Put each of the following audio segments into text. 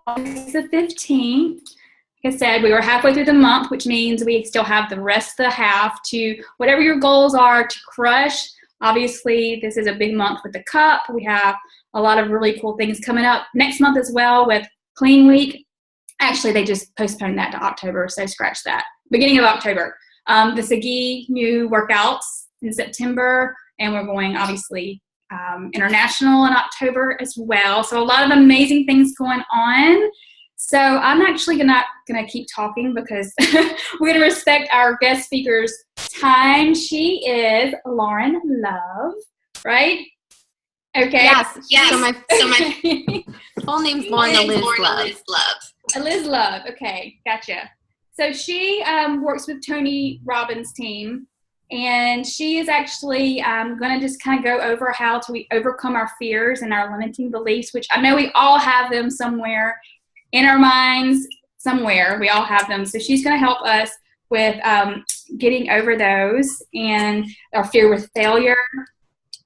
August the 15th. Like I said, we were halfway through the month, which means we still have the rest of the half to whatever your goals are to crush. Obviously, this is a big month with the cup. We have a lot of really cool things coming up next month as well with Clean Week. Actually, they just postponed that to October, so scratch that. Beginning of October. The Sagi new workouts in September, and we're going, obviously, international in October as well. So a lot of amazing things going on. So I'm actually gonna keep talking because we're gonna respect our guest speaker's time. She is Lauren Love, right? Okay. Yes. So my full name's Lauren Love. Liz Love. Okay, gotcha. So she works with Tony Robbins' team, and she is actually going to just kind of go over how to overcome our fears and our limiting beliefs, which I know we all have them somewhere in our minds. Somewhere we all have them. So she's going to help us with getting over those and our fear with failure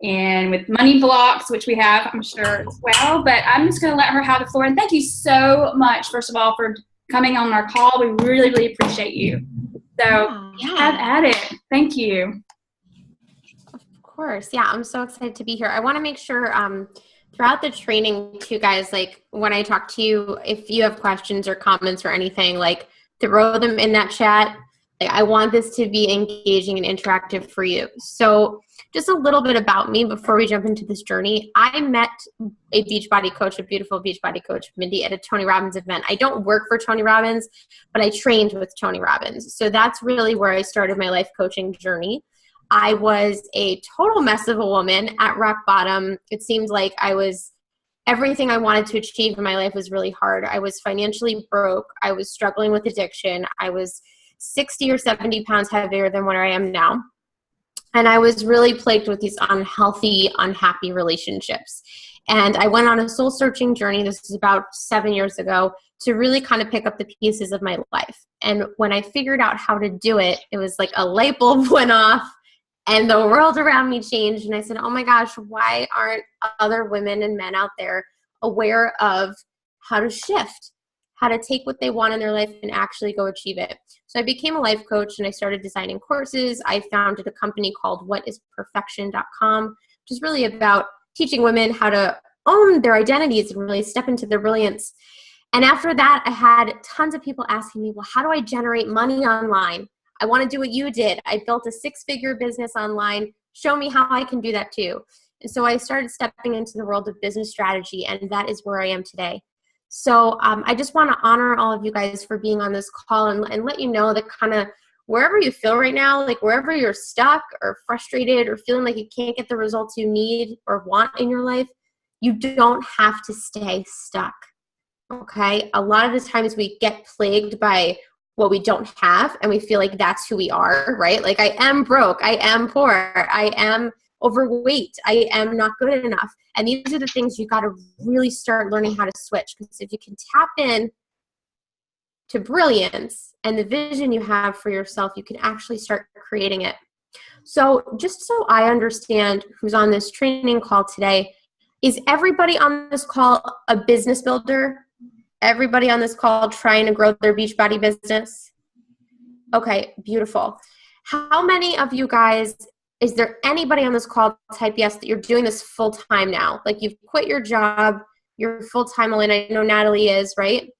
and with money blocks, which we have, I'm sure, as well. But I'm just going to let her have the floor. And thank you so much, first of all, for coming on our call. We really, really appreciate you. So have at it. Thank you. Of course. Yeah, I'm so excited to be here. I want to make sure throughout the training too, guys, like when I talk to you, if you have questions or comments or anything, like throw them in that chat. Like, I want this to be engaging and interactive for you. So just a little bit about me before we jump into this journey. I met a Beachbody coach, a beautiful Beachbody coach, Mindy, at a Tony Robbins event. I don't work for Tony Robbins, but I trained with Tony Robbins. So that's really where I started my life coaching journey. I was a total mess of a woman at rock bottom. It seemed like everything I wanted to achieve in my life was really hard. I was financially broke. I was struggling with addiction. I was 60 or 70 pounds heavier than where I am now. And I was really plagued with these unhealthy, unhappy relationships. And I went on a soul searching journey, this is about 7 years ago, to really kind of pick up the pieces of my life. And when I figured out how to do it, it was like a light bulb went off and the world around me changed. And I said, oh my gosh, why aren't other women and men out there aware of how to shift, how to take what they want in their life and actually go achieve it? So I became a life coach and I started designing courses. I founded a company called whatisperfection.com, which is really about teaching women how to own their identities and really step into their brilliance. And after that, I had tons of people asking me, well, how do I generate money online? I want to do what you did. I built a 6-figure business online. Show me how I can do that too. And so I started stepping into the world of business strategy, and that is where I am today. So I just want to honor all of you guys for being on this call and let you know that kind of wherever you feel right now, like wherever you're stuck or frustrated or feeling like you can't get the results you need or want in your life, you don't have to stay stuck, okay? A lot of the times we get plagued by what we don't have and we feel like that's who we are, right? Like I am broke, I am poor, I am overweight, I am not good enough. And these are the things you got to really start learning how to switch, because if you can tap in to brilliance and the vision you have for yourself, you can actually start creating it. So just so I understand who's on this training call today, is everybody on this call a business builder? Everybody on this call trying to grow their Beachbody business? Okay, beautiful. How many of you guys, is there anybody on this call type yes that you're doing this full time now? Like you've quit your job, you're full time, Elena. I know Natalie is, right?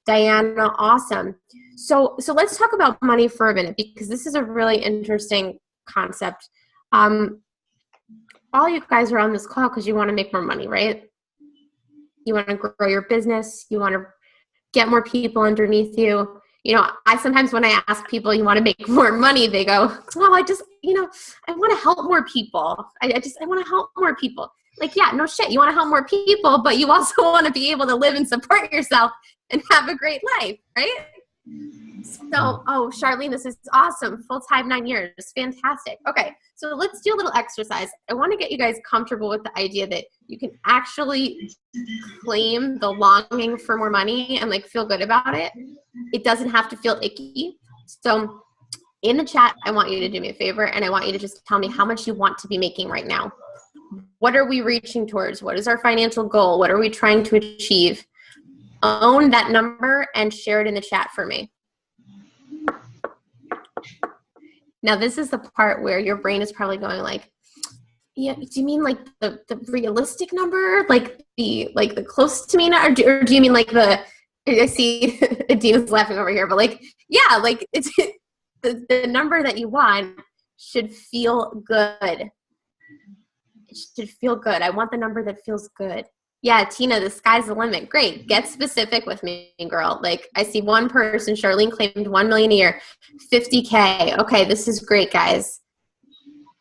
Diana, awesome. So let's talk about money for a minute, because this is a really interesting concept. All you guys are on this call because you want to make more money, right? You want to grow your business. You want to get more people underneath you. You know, I sometimes when I ask people, you want to make more money, they go, oh, I just, I want to help more people. I want to help more people. Like, yeah, no shit. You want to help more people, but you also want to be able to live and support yourself and have a great life, right? So, oh, Charlene, this is awesome. Full-time 9 years. Fantastic. Okay, so let's do a little exercise. I want to get you guys comfortable with the idea that you can actually claim the longing for more money and like feel good about it. It doesn't have to feel icky. So in the chat, I want you to do me a favor, and I want you to just tell me how much you want to be making right now. What are we reaching towards? What is our financial goal? What are we trying to achieve? own that number and share it in the chat for me. Now, this is the part where your brain is probably going like, yeah, do you mean like the realistic number? Like the close to me now? Or do you mean like I see Adina's laughing over here, but like, yeah, like it's the number that you want should feel good. It should feel good. I want the number that feels good. Yeah, Tina, the sky's the limit. Great. Get specific with me, girl. Like, I see one person, Charlene, claimed 1 million a year, 50K. Okay, this is great, guys.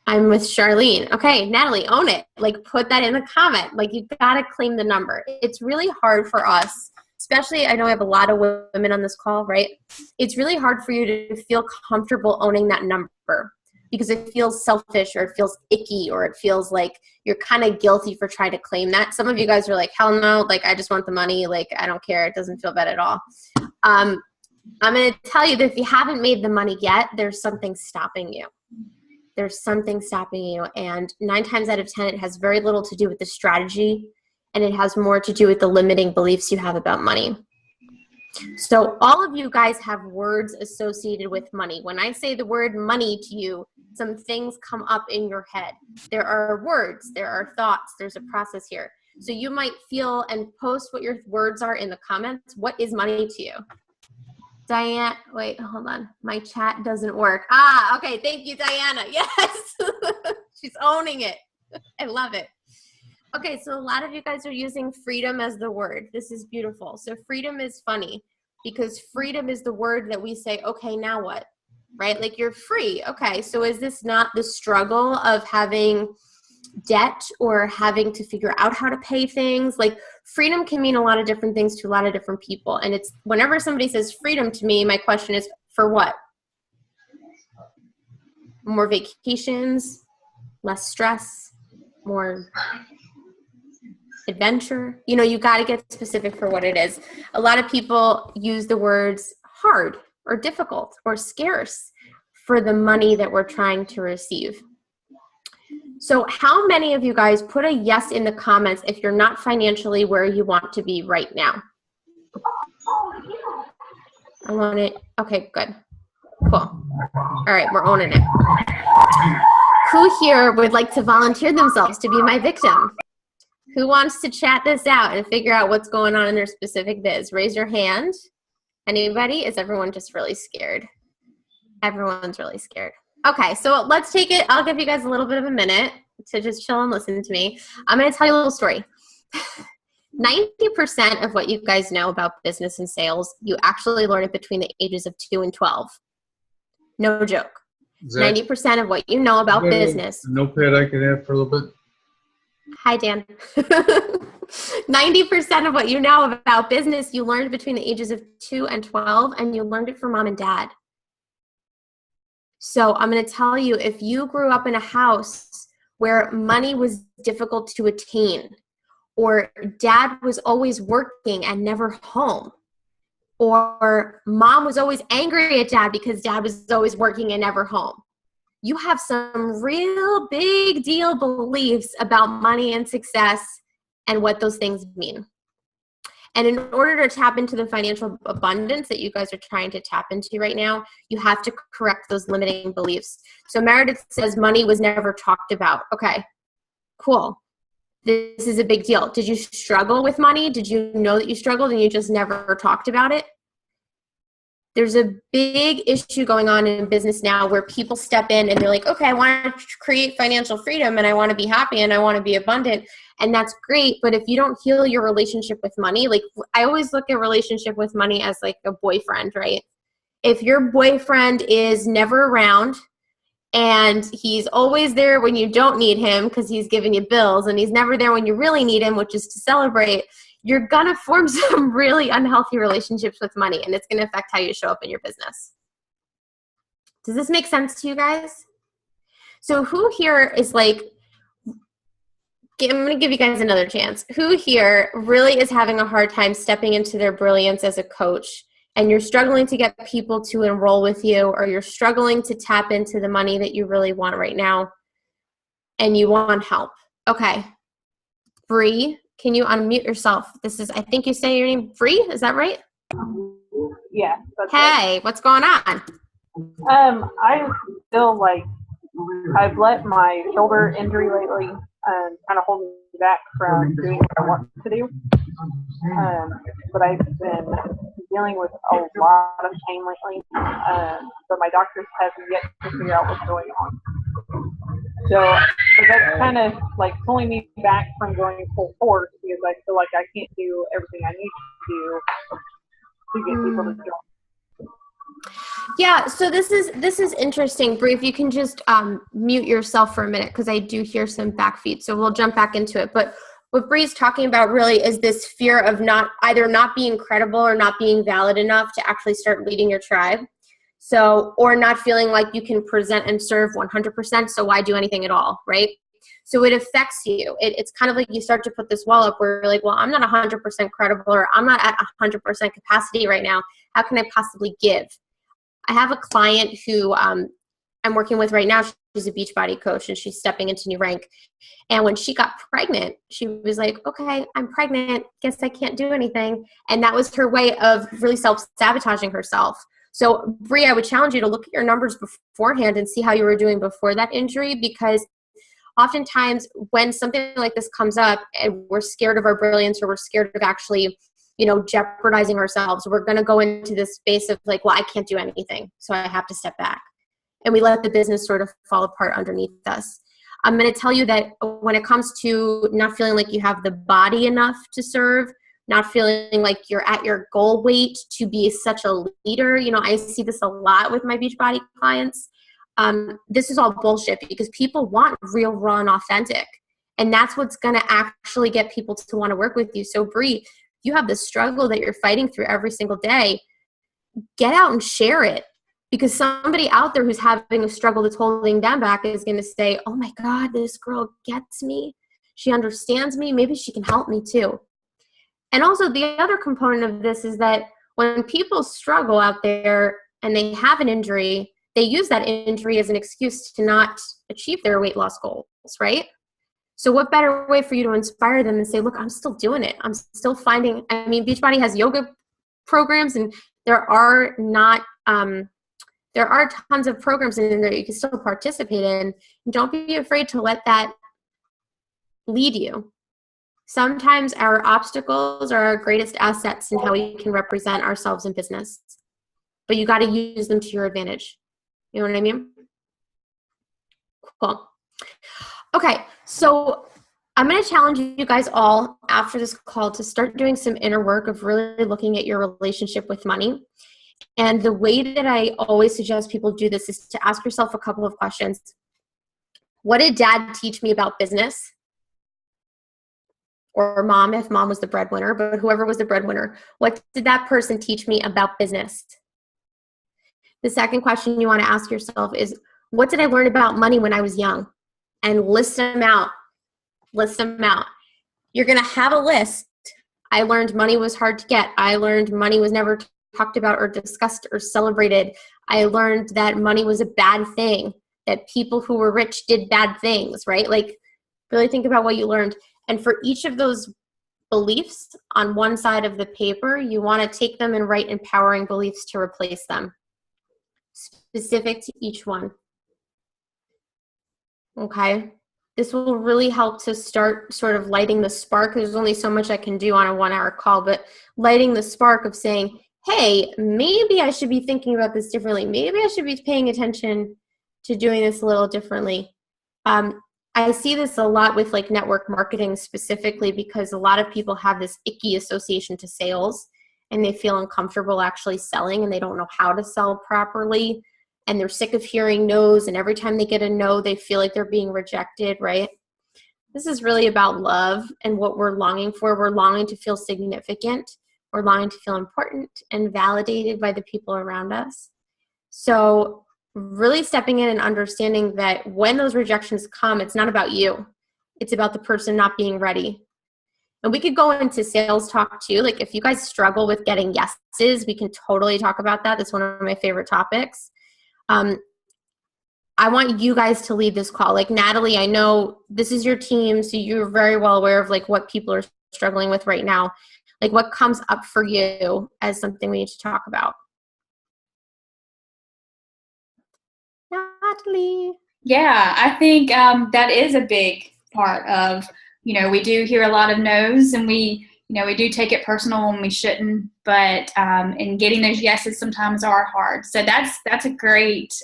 I'm with Charlene. Okay, Natalie, own it. Like, put that in the comment. Like, you got to claim the number. It's really hard for us, especially, I know I have a lot of women on this call, right? It's really hard for you to feel comfortable owning that number, because it feels selfish, or it feels icky, or it feels like you're kind of guilty for trying to claim that. Some of you guys are like, hell no, like I just want the money. Like, I don't care. It doesn't feel bad at all. I'm going to tell you that if you haven't made the money yet, there's something stopping you. There's something stopping you. And 9 times out of 10, it has very little to do with the strategy, and it has more to do with the limiting beliefs you have about money. So all of you guys have words associated with money. When I say the word money to you, some things come up in your head. There are words, there are thoughts, there's a process here. So you might feel and post what your words are in the comments. What is money to you? Diane, wait, hold on. My chat doesn't work. Okay, thank you, Diana. Yes, she's owning it. I love it. Okay, so a lot of you guys are using freedom as the word. This is beautiful. So freedom is funny because freedom is the word that we say, okay, now what? Right? Like, you're free. Okay, so is this not the struggle of having debt or having to figure out how to pay things? Like, freedom can mean a lot of different things to a lot of different people. And it's whenever somebody says freedom to me, my question is, for what? More vacations, less stress, more adventure. You know, you got to get specific for what it is. A lot of people use the words hard or difficult or scarce for the money that we're trying to receive. So how many of you guys put a yes in the comments if you're not financially where you want to be right now? I want it. Okay, good. Cool. All right, we're owning it. Who here would like to volunteer themselves to be my victim? Who wants to chat this out and figure out what's going on in their specific biz? Raise your hand. Anybody? Is everyone just really scared? Everyone's really scared. Okay, so let's take it. I'll give you guys a little bit of a minute to just chill and listen to me. I'm going to tell you a little story. 90% of what you guys know about business and sales, you actually learn it between the ages of 2 and 12. No joke. 90% of what you know about business. A notepad I could have for a little bit. Hi, Dan. 90% of what you know about business, you learned between the ages of 2 and 12, and you learned it from mom and dad. So I'm going to tell you, if you grew up in a house where money was difficult to attain, or dad was always working and never home, or mom was always angry at dad because dad was always working and never home, you have some real big deal beliefs about money and success and what those things mean. And in order to tap into the financial abundance that you guys are trying to tap into right now, you have to correct those limiting beliefs. So Meredith says money was never talked about. Okay, cool. This is a big deal. Did you struggle with money? Did you know that you struggled and you just never talked about it? There's a big issue going on in business now where people step in and they're like, okay, I want to create financial freedom and I want to be happy and I want to be abundant. And that's great. But if you don't heal your relationship with money, like I always look at relationship with money as like a boyfriend, right? If your boyfriend is never around and he's always there when you don't need him because he's giving you bills, and he's never there when you really need him, which is to celebrate, you're going to form some really unhealthy relationships with money, and it's going to affect how you show up in your business. Does this make sense to you guys? So who here is like, I'm going to give you guys another chance. Who here really is having a hard time stepping into their brilliance as a coach, and you're struggling to get people to enroll with you, or you're struggling to tap into the money that you really want right now, and you want help? Okay. Bree, can you unmute yourself? This is, I think you say your name, Bree, is that right? Yeah. That's Hey, what's going on? I'm still like, I've let my shoulder injury lately kind of hold me back from doing what I want to do. But I've been dealing with a lot of pain lately. But my doctors have yet to figure out what's going on. So that's kind of like pulling me back from going full force because I feel like I can't do everything I need to do to get people to join. Yeah, so this is interesting. Bree, if you can just mute yourself for a minute because I do hear some back feed. So we'll jump back into it. But what Bree's talking about really is this fear of either not being credible or not being valid enough to actually start leading your tribe. So, or not feeling like you can present and serve 100%. So why do anything at all, right? So it affects you. It's kind of like you start to put this wall up where you're like, well, I'm not 100% credible, or I'm not at 100% capacity right now. How can I possibly give? I have a client who I'm working with right now. She's a Beachbody coach and she's stepping into new rank. And when she got pregnant, she was like, okay, I'm pregnant. Guess I can't do anything. And that was her way of really self-sabotaging herself. So Bree, I would challenge you to look at your numbers beforehand and see how you were doing before that injury, because oftentimes when something like this comes up and we're scared of our brilliance or we're scared of actually, jeopardizing ourselves, we're going to go into this space of like, well, I can't do anything, so I have to step back. And we let the business sort of fall apart underneath us. I'm going to tell you that when it comes to not feeling like you have the body enough to serve, not feeling like you're at your goal weight to be such a leader. I see this a lot with my Beachbody clients. This is all bullshit because people want real, raw, and authentic. And that's what's going to actually get people to want to work with you. So Bree, you have this struggle that you're fighting through every single day. Get out and share it, because somebody out there who's having a struggle that's holding them back is going to say, oh my God, this girl gets me. She understands me. Maybe she can help me too. And also the other component of this is that when people struggle out there and they have an injury, they use that injury as an excuse to not achieve their weight loss goals, right? So what better way for you to inspire them and say, look, I'm still doing it. I'm still finding, Beachbody has yoga programs, and there are tons of programs in there you can still participate in. And don't be afraid to let that lead you. Sometimes our obstacles are our greatest assets in how we can represent ourselves in business. But you got to use them to your advantage. You know what I mean? Cool. Okay, so I'm going to challenge you guys all after this call to start doing some inner work of really looking at your relationship with money. And the way that I always suggest people do this is to ask yourself a couple of questions. What did dad teach me about business? Or mom, if mom was the breadwinner, but whoever was the breadwinner, what did that person teach me about business? The second question you want to ask yourself is, what did I learn about money when I was young? And list them out. List them out. You're going to have a list. I learned money was hard to get. I learned money was never talked about or discussed or celebrated. I learned that money was a bad thing, that people who were rich did bad things, right? Like, really think about what you learned. And for each of those beliefs on one side of the paper, you want to take them and write empowering beliefs to replace them, specific to each one. Okay? This will really help to start sort of lighting the spark. There's only so much I can do on a 1-hour call, but lighting the spark of saying, hey, maybe I should be thinking about this differently. Maybe I should be paying attention to doing this a little differently. I see this a lot with like network marketing specifically, because a lot of people have this icky association to sales and they feel uncomfortable actually selling and they don't know how to sell properly. And they're sick of hearing no's, and every time they get a no, they feel like they're being rejected, right? This is really about love and what we're longing for. We're longing to feel significant. We're longing to feel important and validated by the people around us. So really stepping in and understanding that when those rejections come, it's not about you. It's about the person not being ready. And we could go into sales talk too. Like if you guys struggle with getting yeses, we can totally talk about that. That's one of my favorite topics. I want you guys to lead this call. Like Natalie, I know this is your team, so you're very well aware of like what people are struggling with right now? Like, what comes up for you as something we need to talk about? Natalie. Yeah, I think that is a big part of, we do hear a lot of no's, and we do take it personal when we shouldn't, but and getting those yeses sometimes are hard. So that's a great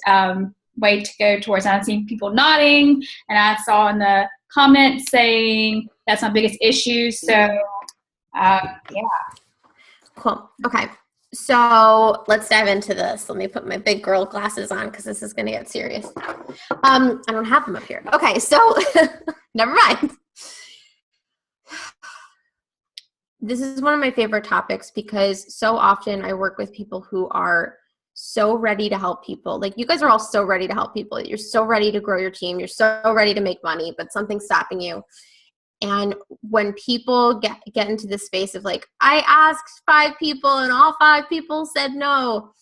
way to go towards. I've seen people nodding, and I saw in the comments saying that's my biggest issue. So yeah. Cool. Okay. So let's dive into this. Let me put my big girl glasses on because this is going to get serious. I don't have them up here. Okay. So never mind. This is one of my favorite topics because so often I work with people who are so ready to help people. Like, you guys are all so ready to help people. You're so ready to grow your team. You're so ready to make money, but something's stopping you. And when people get into the space of like, I asked 5 people and all 5 people said no.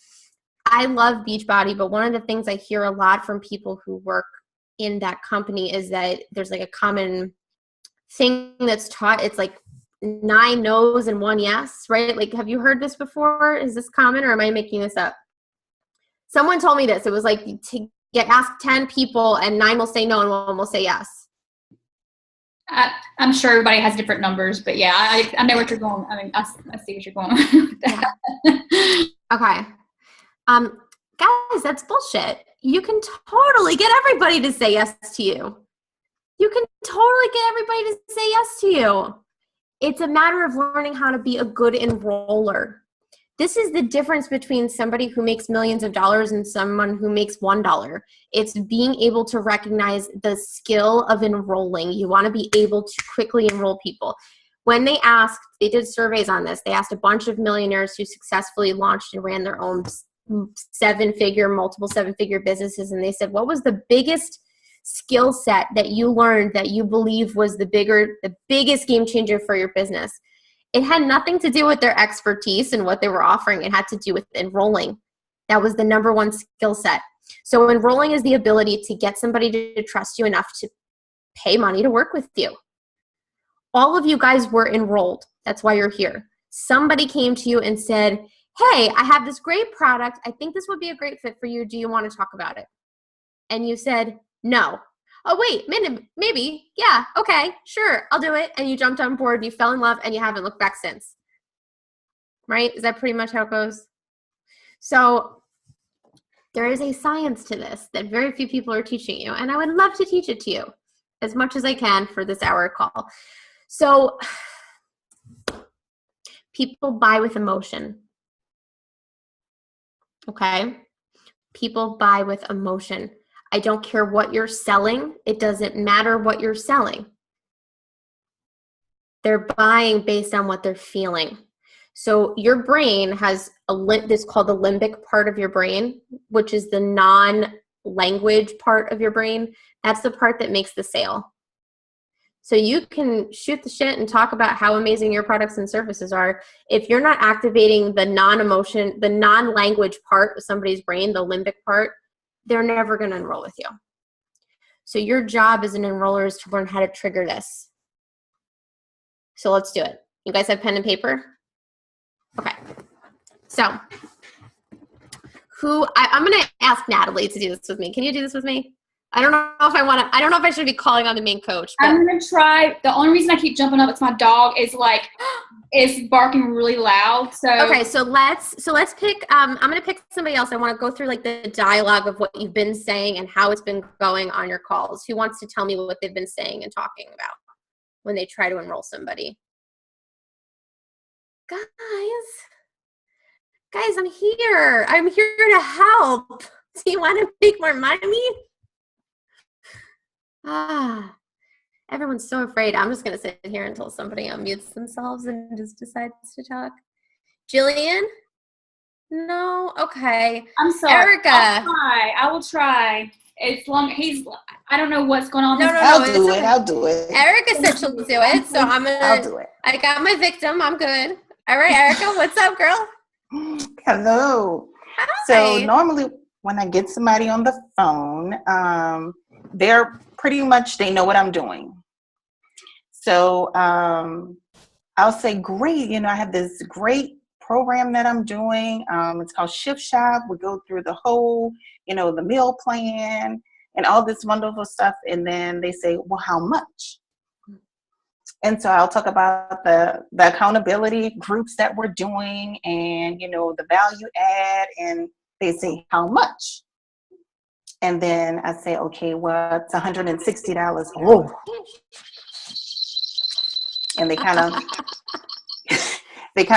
I love Beachbody, but one of the things I hear a lot from people who work in that company is that there's like a common thing that's taught. It's like 9 no's and 1 yes, right? Like, have you heard this before? Is this common, or am I making this up? Someone told me this. It was like, to get asked 10 people and 9 will say no and 1 will say yes. I'm sure everybody has different numbers, but yeah, I know what you're going. I mean, I see what you're going with that. Okay. Guys, that's bullshit. You can totally get everybody to say yes to you. You can totally get everybody to say yes to you. It's a matter of learning how to be a good enroller. This is the difference between somebody who makes millions of dollars and someone who makes $1. It's being able to recognize the skill of enrolling. You want to be able to quickly enroll people. When they did surveys on this. They asked a bunch of millionaires who successfully launched and ran their own multiple seven-figure businesses. And they said, what was the biggest skill set that you learned that you believe was the biggest game changer for your business? It had nothing to do with their expertise and what they were offering. It had to do with enrolling. That was the number one skill set. So enrolling is the ability to get somebody to trust you enough to pay money to work with you. All of you guys were enrolled. That's why you're here. Somebody came to you and said, hey, I have this great product. I think this would be a great fit for you. Do you want to talk about it? And you said, no. Oh, wait, maybe. Yeah, okay, sure, I'll do it. And you jumped on board, you fell in love, and you haven't looked back since. Right? Is that pretty much how it goes? So there is a science to this that very few people are teaching you, and I would love to teach it to you as much as I can for this hour call. So people buy with emotion. Okay? People buy with emotion. I don't care what you're selling. It doesn't matter what you're selling. They're buying based on what they're feeling. So your brain has this called the limbic part of your brain, which is the non-language part of your brain. That's the part that makes the sale. So you can shoot the shit and talk about how amazing your products and services are. If you're not activating the non-emotion, the non-language part of somebody's brain, the limbic part, they're never going to enroll with you. So your job as an enroller is to learn how to trigger this. So let's do it. You guys have pen and paper? Okay. So I'm going to ask Natalie to do this with me. Can you do this with me? I don't know if I should be calling on the main coach. But I'm going to try. The only reason I keep jumping up, it's my dog is barking really loud. So okay, so let's pick. I'm going to pick somebody else. I want to go through like the dialogue of what you've been saying and how it's been going on your calls. Who wants to tell me what they've been saying and talking about when they try to enroll somebody? Guys, I'm here. I'm here to help. Do you want to make more money? Everyone's so afraid. I'm just going to sit here until somebody unmutes themselves and just decides to talk. Jillian? No? Okay. I'm sorry. Erica. I will try. As long I don't know what's going on. No, I'll do it. Erica said she'll do it, so I'll do it. I got my victim. I'm good. All right, Erica, what's up, girl? Hello. Hi. So normally when I get somebody on the phone, they're pretty much, they know what I'm doing. So I'll say, great, I have this great program that I'm doing. It's called Shift Shop. We go through the whole, the meal plan and all this wonderful stuff. And then they say, well, how much? And so I'll talk about the accountability groups that we're doing and, the value add, and they say, how much? And then I say, okay, well, it's $160. Oh. And they kind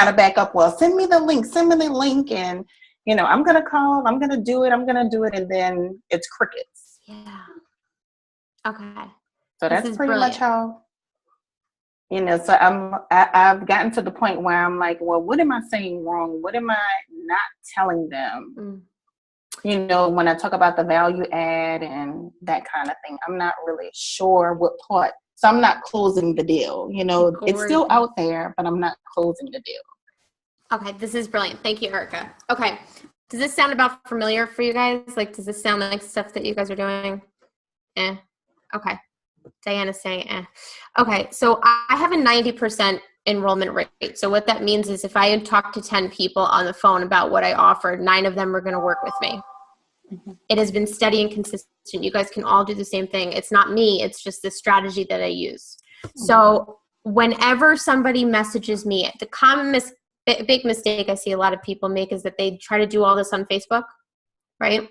of back up. Well, send me the link. And, I'm going to call, I'm going to do it. And then it's crickets. Yeah. Okay. So that's pretty much how, so I've gotten to the point where I'm like, well, what am I saying wrong? What am I not telling them? When I talk about the value add and that kind of thing, I'm not really sure what part. So I'm not closing the deal. It's still out there, but I'm not closing the deal. Okay, this is brilliant. Thank you, Erica. Okay, does this sound about familiar for you guys? Like, does this sound like stuff that you guys are doing? Okay. Diana's saying Okay, so I have a 90% enrollment rate. So what that means is if I had talked to 10 people on the phone about what I offered, 9 of them were going to work with me. Mm-hmm. It has been steady and consistent. You guys can all do the same thing. It's not me. It's just the strategy that I use. Mm-hmm. So whenever somebody messages me, the common big mistake I see a lot of people make is that they try to do all this on Facebook, right?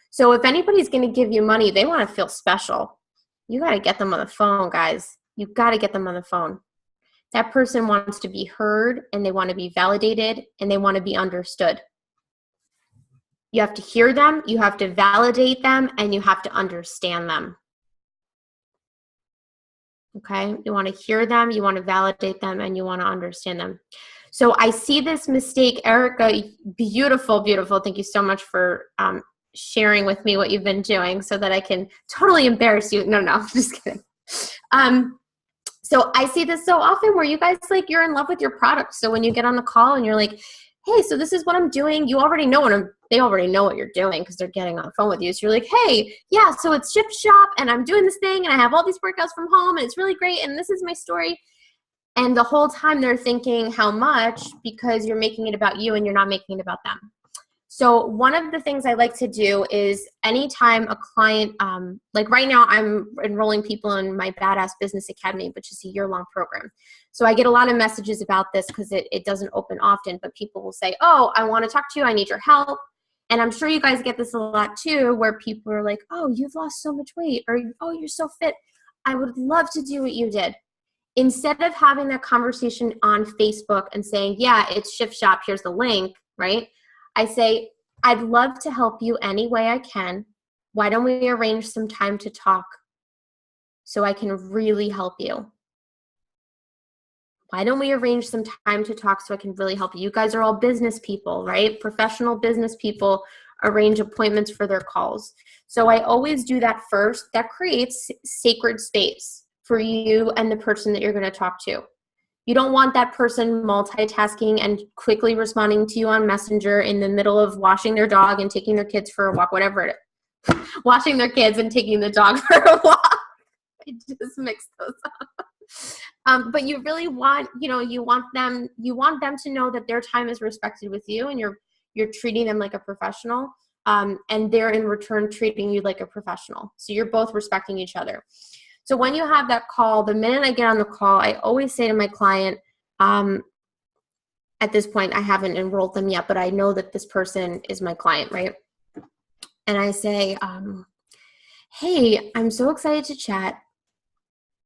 So if anybody's going to give you money, they want to feel special. You got to get them on the phone, guys. You got to get them on the phone. That person wants to be heard, and they want to be validated, and they want to be understood. You have to hear them, you have to validate them, and you have to understand them. Okay? You want to hear them, you want to validate them, and you want to understand them. So I see this mistake. Erica, beautiful, beautiful. Thank you so much for sharing with me what you've been doing so that I can totally embarrass you. No, I'm just kidding. So I see this so often where you guys, like, you're in love with your product. So when you get on the call and you're like, hey, so this is what I'm doing. You already know they already know what you're doing because they're getting on the phone with you. So you're like, hey, yeah, so it's Shift Shop and I'm doing this thing and I have all these workouts from home and it's really great and this is my story. And the whole time they're thinking how much, because you're making it about you and you're not making it about them. So one of the things I like to do is anytime a client, like right now I'm enrolling people in my Badass Business Academy, which is a year-long program. So I get a lot of messages about this because it doesn't open often, but people will say, oh, I want to talk to you. I need your help. And I'm sure you guys get this a lot too, where people are like, oh, you've lost so much weight, or oh, you're so fit. I would love to do what you did. Instead of having that conversation on Facebook and saying, yeah, it's Shift Shop, here's the link, right? I say, I'd love to help you any way I can. Why don't we arrange some time to talk so I can really help you? Why don't we arrange some time to talk so I can really help you? You guys are all business people, right? Professional business people arrange appointments for their calls. So I always do that first. That creates sacred space for you and the person that you're going to talk to. You don't want that person multitasking and quickly responding to you on Messenger in the middle of washing their dog and taking their kids for a walk, whatever it is. Washing their kids and taking the dog for a walk. I just mixed those up. But you really want, you want them to know that their time is respected with you and you're treating them like a professional. And they're in return treating you like a professional. So you're both respecting each other. So when you have that call, the minute I get on the call, I always say to my client, at this point, I haven't enrolled them yet, but I know that this person is my client, right? And I say, hey, I'm so excited to chat.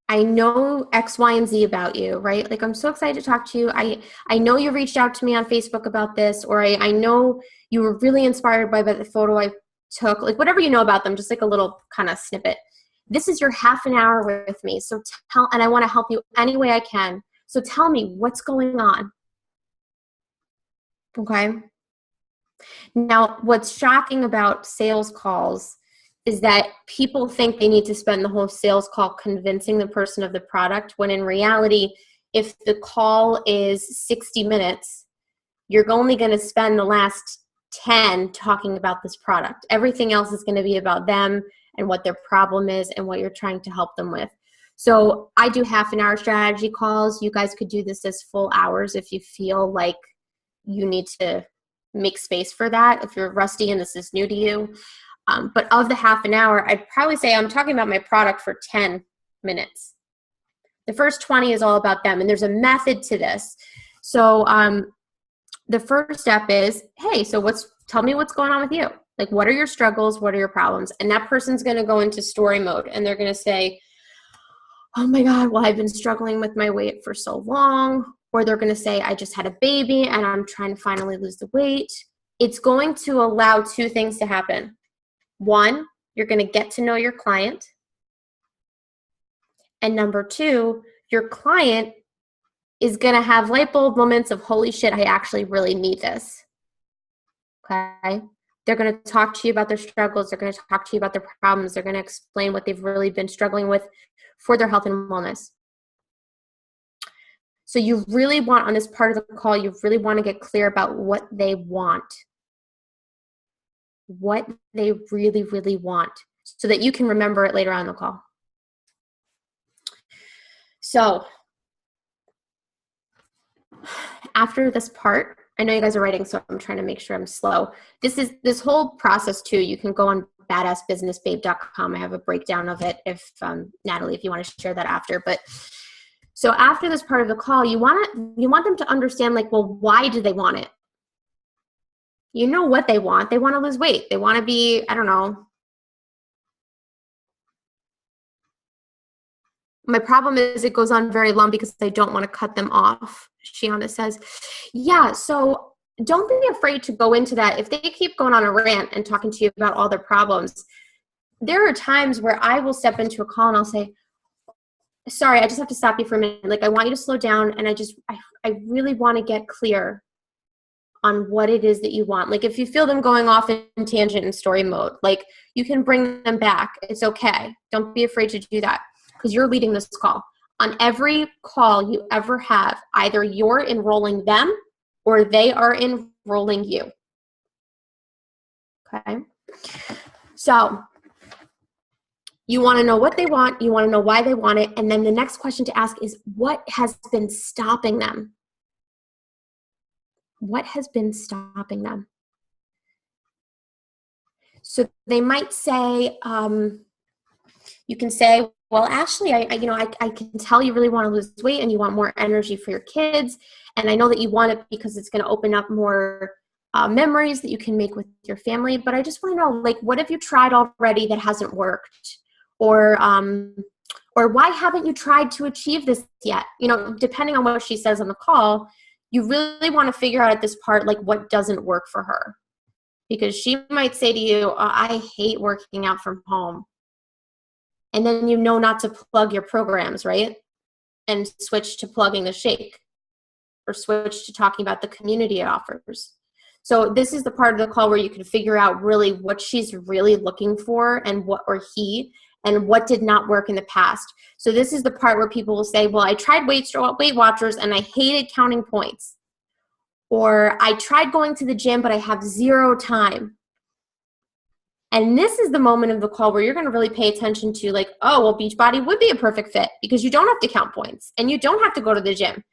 I know X, Y, and Z about you, right? Like, I'm so excited to talk to you. I know you reached out to me on Facebook about this, or I know you were really inspired by the photo I took, like whatever you know about them, just like a little kind of snippet. This is your half an hour with me. So and I want to help you any way I can. So tell me what's going on. Okay. Now, what's shocking about sales calls is that people think they need to spend the whole sales call convincing the person of the product, when in reality, if the call is 60 minutes, you're only going to spend the last 10 talking about this product. Everything else is going to be about them and what their problem is and what you're trying to help them with. So I do half an hour strategy calls. You guys could do this as full hours if you feel like you need to make space for that, if you're rusty and this is new to you. But of the half an hour, I'd probably say I'm talking about my product for 10 minutes. The first 20 is all about them, and there's a method to this. So the first step is, hey, so tell me what's going on with you. Like, what are your struggles? What are your problems? And that person's going to go into story mode, and they're going to say, oh my God, well, I've been struggling with my weight for so long. Or they're going to say, I just had a baby and I'm trying to finally lose the weight. It's going to allow two things to happen. One, you're going to get to know your client. And number two, your client is going to have light bulb moments of, holy shit, I actually really need this. Okay? They're going to talk to you about their struggles. They're going to talk to you about their problems. They're going to explain what they've really been struggling with for their health and wellness. So you really want, on this part of the call, you really want to get clear about what they want. What they really, really want, so that you can remember it later on in the call. So after this part, I know you guys are writing, so I'm trying to make sure I'm slow. This whole process too, you can go on badassbusinessbabe.com. I have a breakdown of it if Natalie, if you want to share that after. But so after this part of the call, you want them to understand, like, well, why do they want it? You know what they want. They want to lose weight. They want to be, I don't know. My problem is it goes on very long because I don't want to cut them off. Shiana says, yeah, so don't be afraid to go into that. If they keep going on a rant and talking to you about all their problems, there are times where I will step into a call and I'll say, sorry, I just have to stop you for a minute. Like, I want you to slow down, and I really want to get clear on what it is that you want. Like, if you feel them going off in tangent and story mode, like, you can bring them back. It's okay. Don't be afraid to do that, because you're leading this call. On every call you ever have, either you're enrolling them or they are enrolling you. Okay? So you want to know what they want. You want to know why they want it. And then the next question to ask is, what has been stopping them? What has been stopping them? So they might say, you can say, well, Ashley, I can tell you really want to lose weight and you want more energy for your kids. And I know that you want it because it's going to open up more memories that you can make with your family. But I just want to know, like, what have you tried already that hasn't worked? Or why haven't you tried to achieve this yet? You know, depending on what she says on the call, you really want to figure out at this part, like, what doesn't work for her. Because she might say to you, I hate working out from home. And then you know not to plug your programs, right? And switch to plugging the shake, or switch to talking about the community it offers. So this is the part of the call where you can figure out really what she's really looking for, and what did not work in the past. So this is the part where people will say, well, I tried Weight Watchers and I hated counting points. Or I tried going to the gym, but I have zero time. And this is the moment of the call where you're going to really pay attention to, like, oh, well, Beachbody would be a perfect fit because you don't have to count points and you don't have to go to the gym.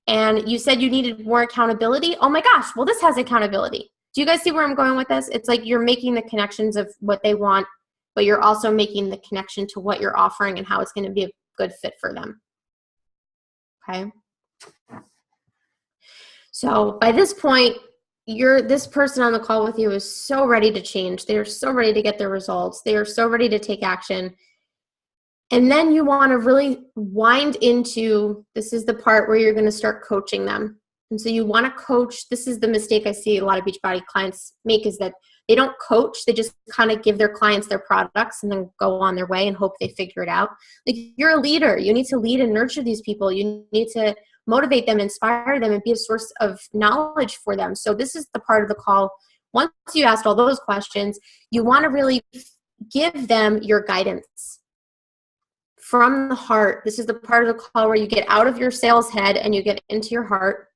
And you said you needed more accountability. Oh my gosh, well, this has accountability. Do you guys see where I'm going with this? It's like you're making the connections of what they want, but you're also making the connection to what you're offering and how it's going to be a good fit for them. Okay. So by this point, this person on the call with you is so ready to change. They are so ready to get their results. They are so ready to take action. And then you want to really wind into, this is the part where you're going to start coaching them. And so you want to coach. This is the mistake I see a lot of Beachbody clients make, is that they don't coach. They just kind of give their clients their products and then go on their way and hope they figure it out. Like, you're a leader. You need to lead and nurture these people. You need to motivate them, inspire them, and be a source of knowledge for them. So this is the part of the call. Once you asked all those questions, you want to really give them your guidance from the heart. This is the part of the call where you get out of your sales head and you get into your heart.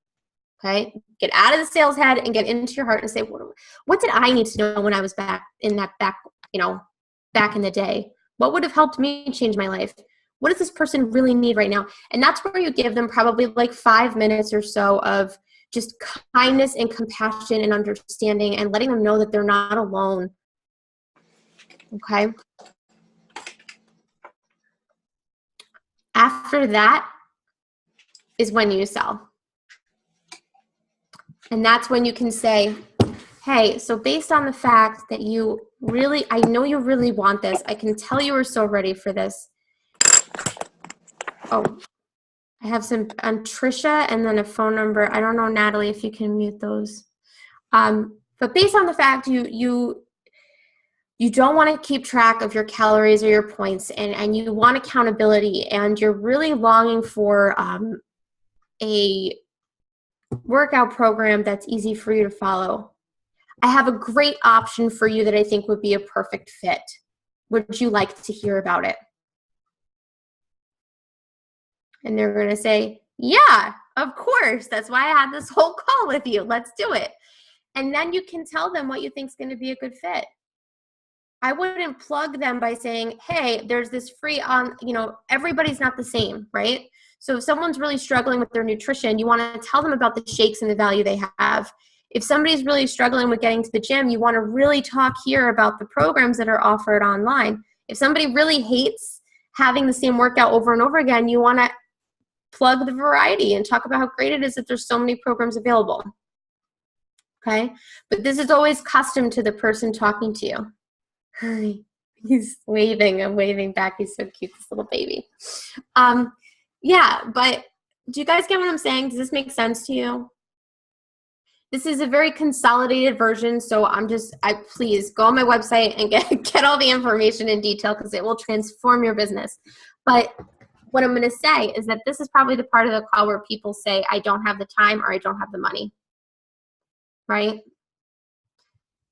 Okay? Get out of the sales head and get into your heart and say, what did I need to know when I was back in the day? What would have helped me change my life? what does this person really need right now? And that's where you give them probably like 5 minutes or so of just kindness and compassion and understanding and letting them know that they're not alone. Okay. After that is when you sell. And that's when you can say, hey, so based on the fact that I know you really want this. I can tell you are so ready for this. Oh, I have some Trisha and then a phone number. I don't know, Natalie, if you can mute those. But based on the fact you don't want to keep track of your calories or your points, and you want accountability, and you're really longing for a workout program that's easy for you to follow, I have a great option for you that I think would be a perfect fit. Would you like to hear about it? And they're going to say, yeah, of course. That's why I had this whole call with you. Let's do it. And then you can tell them what you think is going to be a good fit. I wouldn't plug them by saying, hey, there's this free everybody's not the same, right? So if someone's really struggling with their nutrition, you want to tell them about the shakes and the value they have. If somebody's really struggling with getting to the gym, you want to really talk here about the programs that are offered online. If somebody really hates having the same workout over and over again, you want to plug the variety and talk about how great it is that there's so many programs available. Okay? But this is always custom to the person talking to you. Hi. He's waving. I'm waving back. He's so cute, this little baby. Yeah, but do you guys get what I'm saying? Does this make sense to you? This is a very consolidated version, so please go on my website and get all the information in detail because it will transform your business. But what I'm going to say is that this is probably the part of the call where people say, I don't have the time or I don't have the money, right?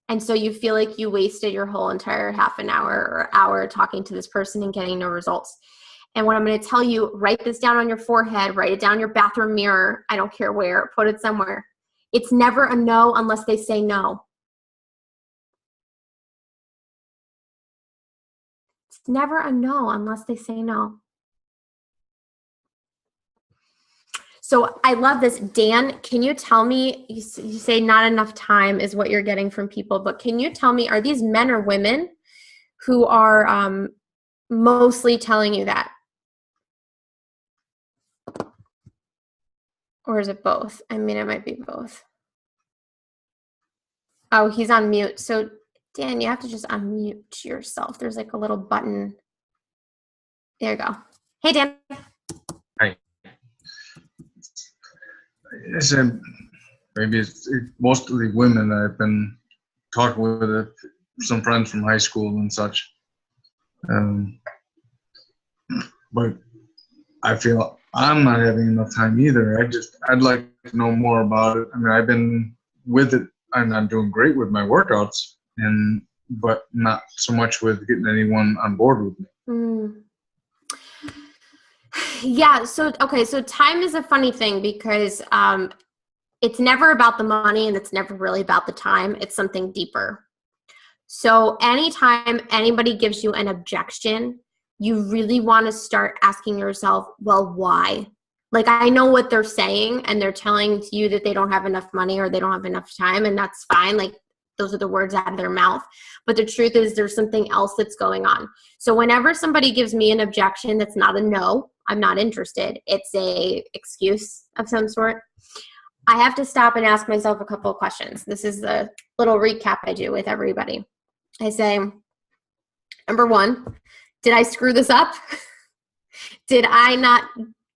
And so you feel like you wasted your whole entire half an hour or hour talking to this person and getting no results. And what I'm going to tell you, write this down on your forehead, write it down in your bathroom mirror, I don't care where, put it somewhere. It's never a no unless they say no. It's never a no unless they say no. So I love this. Dan, can you tell me, you say not enough time is what you're getting from people, but can you tell me, are these men or women who are mostly telling you that? Or is it both? I mean, it might be both. Oh, he's on mute. So Dan, you have to just unmute yourself. There's like a little button. There you go. Hey, Dan. Hi. Maybe it's mostly women. I've been talking with some friends from high school and such. But I feel I'm not having enough time either. I'd like to know more about it. I mean, I've been with it and I'm doing great with my workouts, but not so much with getting anyone on board with me. Mm. Yeah. So time is a funny thing because it's never about the money and it's never really about the time. It's something deeper. So anytime anybody gives you an objection, you really want to start asking yourself, well, why? Like, I know what they're saying and they're telling you that they don't have enough money or they don't have enough time, and that's fine. Like, those are the words out of their mouth. But the truth is there's something else that's going on. So whenever somebody gives me an objection that's not a no, I'm not interested, it's a excuse of some sort, I have to stop and ask myself a couple of questions. This is the little recap I do with everybody. I say, number one, did I screw this up? Did I not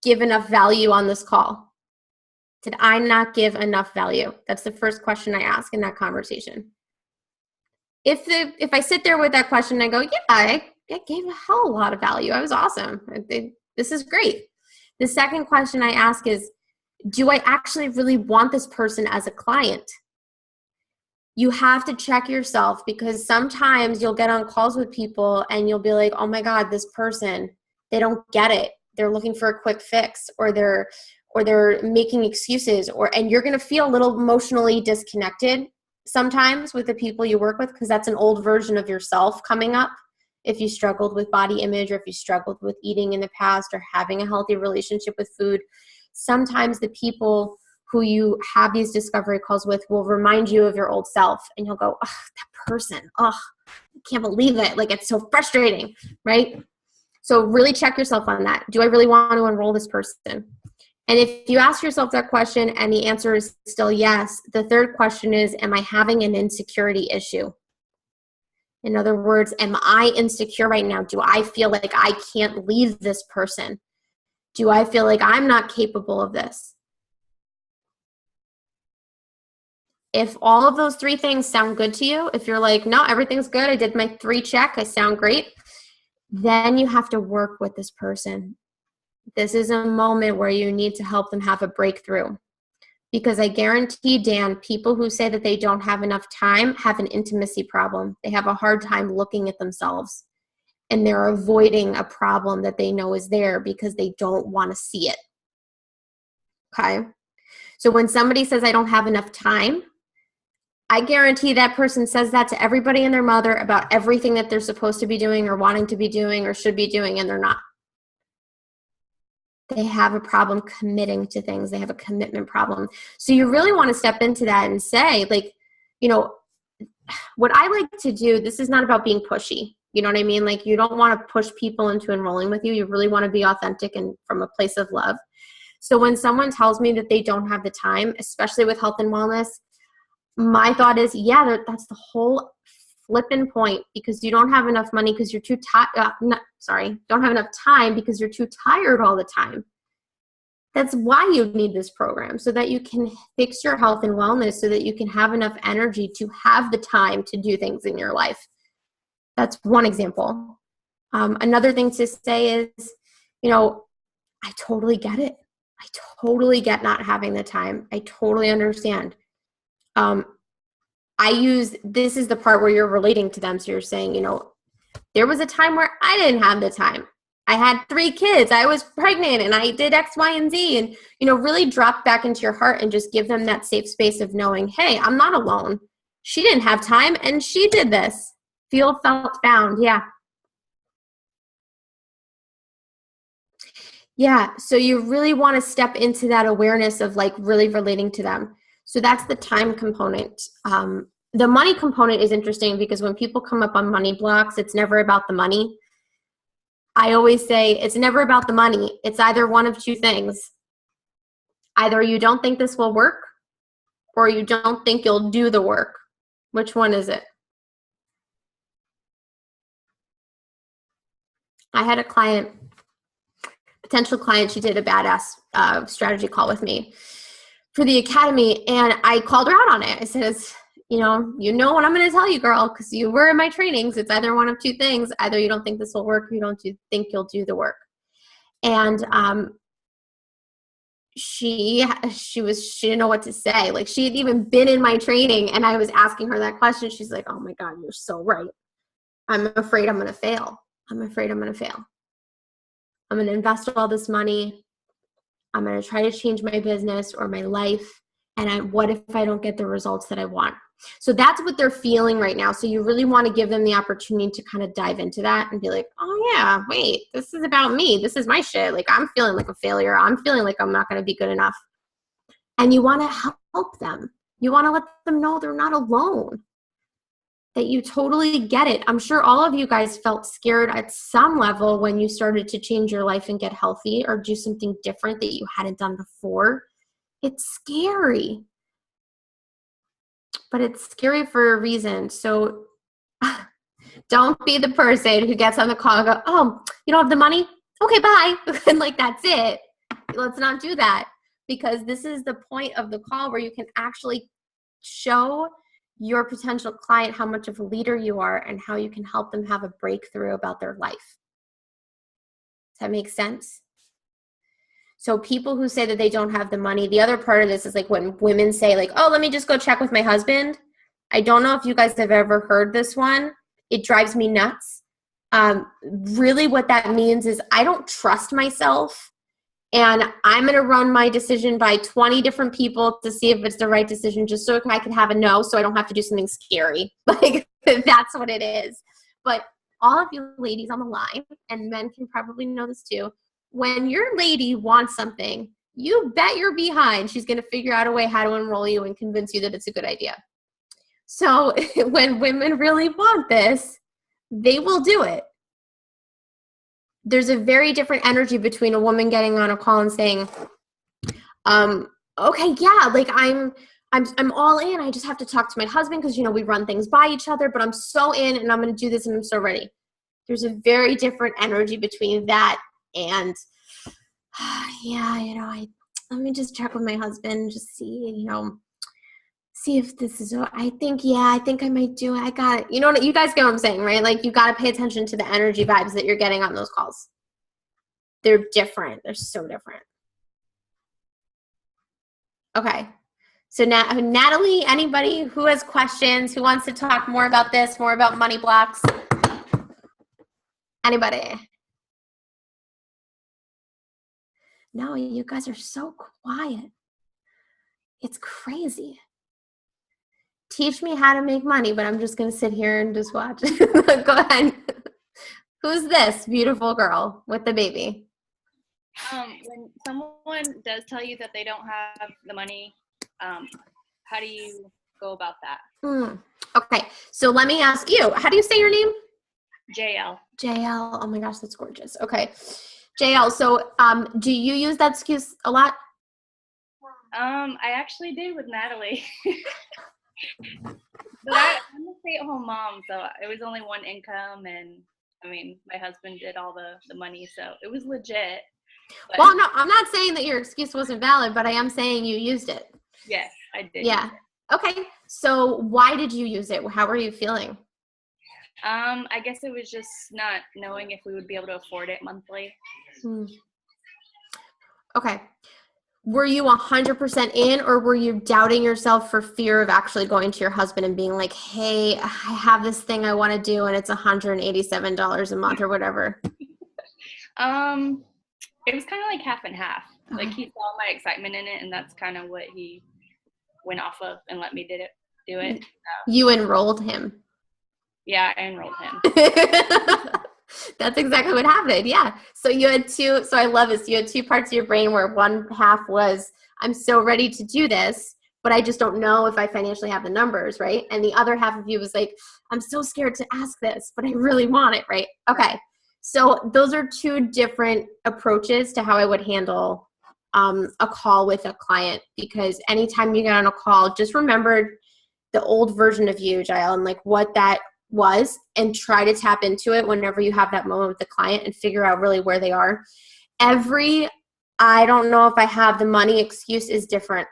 give enough value on this call? Did I not give enough value? That's the first question I ask in that conversation. If I sit there with that question and I go, yeah, I gave a hell of a lot of value. I was awesome. This is great. The second question I ask is, do I actually really want this person as a client? You have to check yourself, because sometimes you'll get on calls with people and you'll be like, oh my God, this person, they don't get it. They're looking for a quick fix, or they're making excuses, and you're going to feel a little emotionally disconnected sometimes with the people you work with, because that's an old version of yourself coming up if you struggled with body image, or if you struggled with eating in the past or having a healthy relationship with food, sometimes the people who you have these discovery calls with will remind you of your old self, and you'll go, oh, that person, oh, I can't believe it. Like, it's so frustrating, right? So really check yourself on that. Do I really want to enroll this person? And if you ask yourself that question and the answer is still yes, the third question is, am I having an insecurity issue? In other words, am I insecure right now? Do I feel like I can't leave this person? Do I feel like I'm not capable of this? If all of those three things sound good to you, if you're like, no, everything's good, I did my 3 check, I sound great, then you have to work with this person. This is a moment where you need to help them have a breakthrough. Because I guarantee, Dan, people who say that they don't have enough time have an intimacy problem. They have a hard time looking at themselves. And they're avoiding a problem that they know is there because they don't want to see it. Okay? So when somebody says, I don't have enough time, I guarantee that person says that to everybody and their mother about everything that they're supposed to be doing or wanting to be doing or should be doing, and they're not. They have a problem committing to things. They have a commitment problem. So you really want to step into that and say, like, you know, what I like to do, this is not about being pushy. You know what I mean? Like, you don't want to push people into enrolling with you. You really want to be authentic and from a place of love. So when someone tells me that they don't have the time, especially with health and wellness, my thought is, yeah, that's the whole flipping point, because you don't have enough money because you're too tired. Don't have enough time because you're too tired all the time. That's why you need this program, so that you can fix your health and wellness, so that you can have enough energy to have the time to do things in your life. That's one example. Another thing to say is, you know, I totally get it. I totally get not having the time. I totally understand. This is the part where you're relating to them. So you're saying, you know, there was a time where I didn't have the time. I had 3 kids. I was pregnant and I did X, Y, and Z. And, you know, really drop back into your heart and just give them that safe space of knowing, hey, I'm not alone. She didn't have time and she did this. Feel, felt, found. Yeah. Yeah. So you really want to step into that awareness of like really relating to them. So that's the time component. The money component is interesting because when people come up on money blocks, it's never about the money. I always say it's never about the money. It's either one of 2 things. Either you don't think this will work, or you don't think you'll do the work. Which one is it? I had a client, potential client, she did a badass strategy call with me for the academy, and I called her out on it. I said, you know what I'm going to tell you, girl, because you were in my trainings. It's either one of 2 things. Either you don't think this will work, or you don't think you'll do the work. And she didn't know what to say. Like, she had even been in my training, and I was asking her that question. She's like, oh my God, you're so right. I'm afraid I'm going to fail. I'm afraid I'm going to fail. I'm going to invest all this money. I'm going to try to change my business or my life. And what if I don't get the results that I want? So that's what they're feeling right now. So you really want to give them the opportunity to kind of dive into that and be like, oh yeah, wait, this is about me. This is my shit. Like, I'm feeling like a failure. I'm feeling like I'm not going to be good enough. And you want to help them. You want to let them know they're not alone, that you totally get it. I'm sure all of you guys felt scared at some level when you started to change your life and get healthy or do something different that you hadn't done before. It's scary, but it's scary for a reason. So don't be the person who gets on the call and go, oh, you don't have the money? Okay, bye. And like, that's it. Let's not do that, because this is the point of the call where you can actually show your potential client how much of a leader you are and how you can help them have a breakthrough about their life. Does that make sense? So people who say that they don't have the money, the other part of this is like when women say like, oh, let me just go check with my husband. I don't know if you guys have ever heard this one. It drives me nuts. Really what that means is I don't trust myself, and I'm going to run my decision by 20 different people to see if it's the right decision, just so I can have a no, so I don't have to do something scary. Like, that's what it is. But all of you ladies on the line, and men can probably know this too, when your lady wants something, you bet your behind she's going to figure out a way how to enroll you and convince you that it's a good idea. So when women really want this, they will do it. There's a very different energy between a woman getting on a call and saying, okay, yeah, like I'm all in. I just have to talk to my husband because, you know, we run things by each other, but I'm so in and I'm going to do this and I'm so ready. There's a very different energy between that and, yeah, you know, let me just check with my husband, just see, you know, see if this is, I think I might do it. I got it. You know, you guys get what I'm saying, right? Like, you got to pay attention to the energy vibes that you're getting on those calls. They're different. They're so different. Okay. So now, Natalie, anybody who has questions, who wants to talk more about this, more about money blocks? Anybody? No, you guys are so quiet. It's crazy. Teach me how to make money, but I'm just going to sit here and just watch. Go ahead. Who's this beautiful girl with the baby? When someone does tell you that they don't have the money, how do you go about that? Okay, so let me ask you, how do you say your name? JL. JL, oh my gosh, that's gorgeous. Okay, JL, so do you use that excuse a lot? I actually did with Natalie. But I'm a stay-at-home mom, so it was only one income, and I mean, my husband did all the money, so it was legit. But, well, no, I'm not saying that your excuse wasn't valid, but I am saying you used it. Yes, I did. Yeah. Okay. So why did you use it? How were you feeling? I guess it was just not knowing if we would be able to afford it monthly. Okay. Were you 100% in, or were you doubting yourself for fear of actually going to your husband and being like, hey, I have this thing I want to do and it's $187 a month or whatever? It was kind of like half and half. Okay. Like, he saw my excitement in it, and that's kind of what he went off of and let me do it. You enrolled him. Yeah, I enrolled him. That's exactly what happened. Yeah. So you had so I love this. You had two parts of your brain where one half was, I'm so ready to do this, but I just don't know if I financially have the numbers, right? And the other half of you was like, I'm so scared to ask this, but I really want it, right? Okay. So those are two different approaches to how I would handle a call with a client, because anytime you get on a call, just remember the old version of you, Jael, and like what that was, and try to tap into it whenever you have that moment with the client and figure out really where they are. I don't know if I have the money excuse is different.